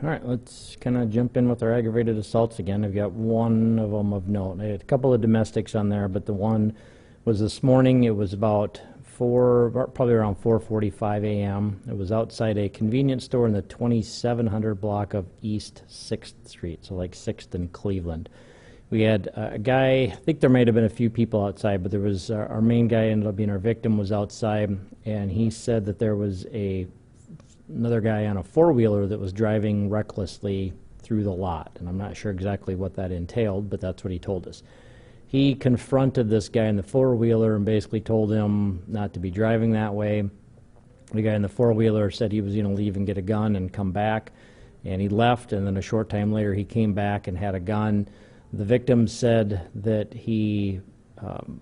All right, let's kind of jump in with our aggravated assaults again. I've got one of them of note. I had a couple of domestics on there, but the one was this morning. It was about probably around 4:45 a.m. It was outside a convenience store in the 2700 block of East 6th Street, so like 6th and Cleveland. We had a guy, I think there might have been a few people outside, but there was our main guy ended up being our victim, was outside, and he said that there was another guy on a four-wheeler that was driving recklessly through the lot, and I'm not sure exactly what that entailed, but that's what he told us. He confronted this guy in the four-wheeler and basically told him not to be driving that way. The guy in the four-wheeler said he was going to leave and get a gun and come back, and he left, and then a short time later he came back and had a gun. The victim said that he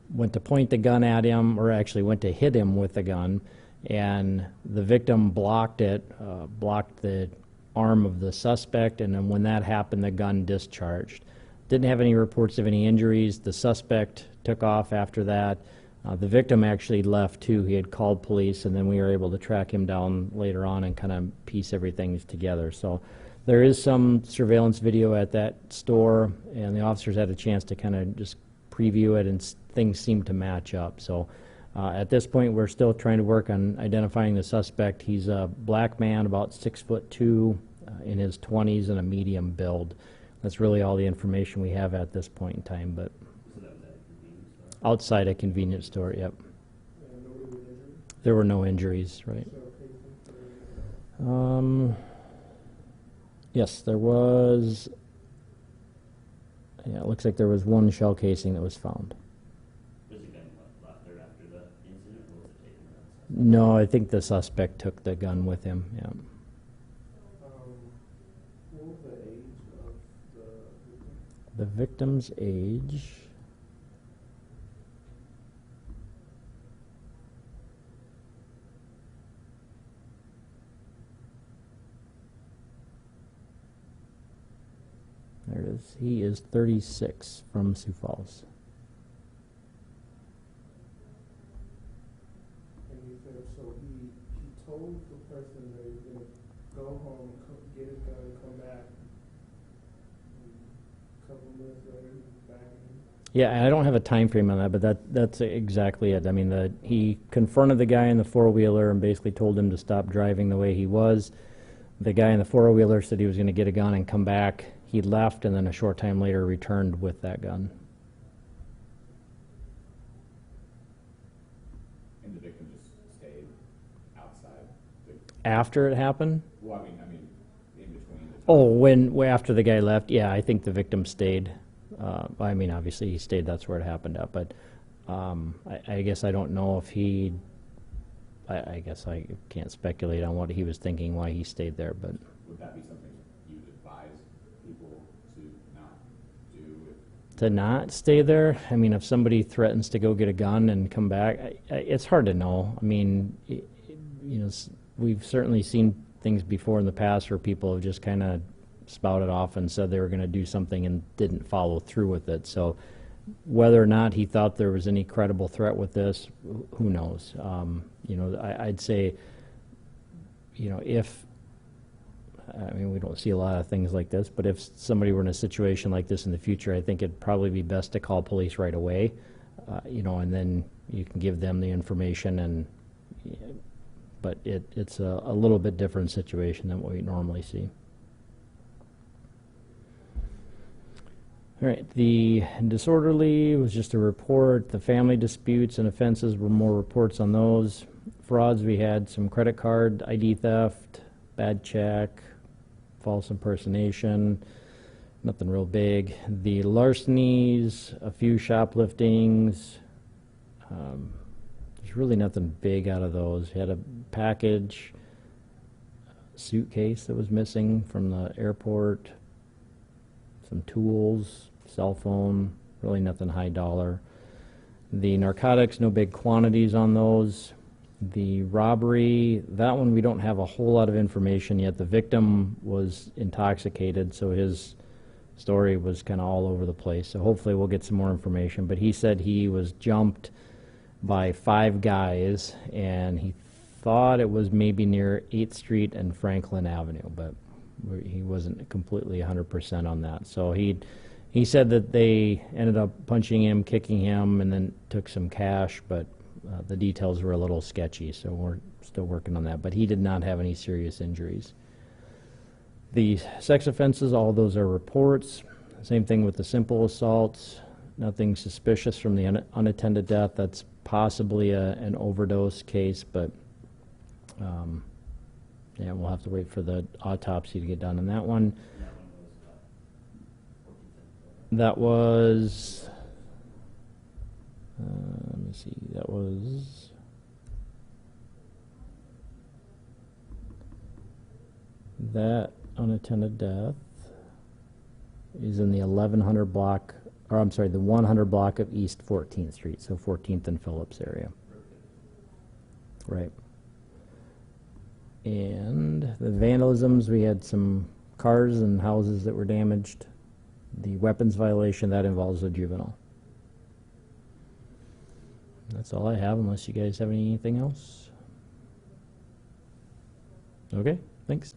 went to point the gun at him, or actually went to hit him with the gun, and the victim blocked the arm of the suspect, and then when that happened, the gun discharged. Didn't have any reports of any injuries. The suspect took off after that. The victim actually left too. He had called police, and then we were able to track him down later on and kind of piece everything together. So there is some surveillance video at that store, and the officers had a chance to kind of just preview it, and things seem to match up. So at this point, we're still trying to work on identifying the suspect. He's a black man, about 6'2", in his 20s, and a medium build. That's really all the information we have at this point in time. But So that was at a convenience store? outside a convenience store, yep. There were no injuries, right? Yes, there was. Yeah, it looks like there was one shell casing that was found. Was the gun left there after the incident, or was it taken outside? No, I think the suspect took the gun with him, yeah. What was the age of the victim? The victim's age. There it is. He is 36 from Sioux Falls. And he said, so he told the person that he was going to go home, get his gun, come back. And a couple minutes later, he was back. Yeah, I don't have a time frame on that, but that's exactly it. I mean, he confronted the guy in the four-wheeler and basically told him to stop driving the way he was. The guy in the four-wheeler said he was going to get a gun and come back. He left, and then a short time later returned with that gun. And the victim just stayed outside? After it happened? Well, I mean, in between the time. Oh, after the guy left? Yeah, I think the victim stayed. I mean, obviously he stayed. That's where it happened at. But I guess I don't know if he. I guess I can't speculate on what he was thinking, why he stayed there. But Would that be something you would advise people to not do? to not stay there, I mean, if somebody threatens to go get a gun and come back, it's hard to know. I mean, we've certainly seen things before in the past where people have just kind of spouted off and said they were going to do something and didn't follow through with it. So whether or not he thought there was any credible threat with this, who knows? I'd say, if, I mean, we don't see a lot of things like this, but if somebody were in a situation like this in the future, I think it'd probably be best to call police right away, and then you can give them the information. But it's a little bit different situation than what we normally see. All right, the disorderly was just a report. The family disputes and offenses were more reports on those. Frauds, we had some credit card, ID theft, bad check, false impersonation, nothing real big. The larcenies, a few shopliftings, there's really nothing big out of those. We had a package, suitcase that was missing from the airport, some tools, cell phone, really nothing high dollar. The narcotics, no big quantities on those. The robbery, that one we don't have a whole lot of information yet. The victim was intoxicated, so his story was kind of all over the place. So hopefully we'll get some more information. But he said he was jumped by 5 guys, and he thought it was maybe near 8th Street and Franklin Avenue, but He wasn't completely 100% on that. So he said that they ended up punching him, kicking him, and then took some cash, but the details were a little sketchy, so we're still working on that. But he did not have any serious injuries. The sex offenses, all those are reports. Same thing with the simple assaults. Nothing suspicious from the unattended death. That's possibly an overdose case, but yeah, we'll have to wait for the autopsy to get done on that one. And that one was about 14 cents. Let me see, that was that unattended death is in the 1100 block, or I'm sorry, the 100 block of East 14th Street, so 14th and Phillips area. Right. And the vandalisms, we had some cars and houses that were damaged. The weapons violation, that involves a juvenile. That's all I have, unless you guys have anything else. Okay, thanks.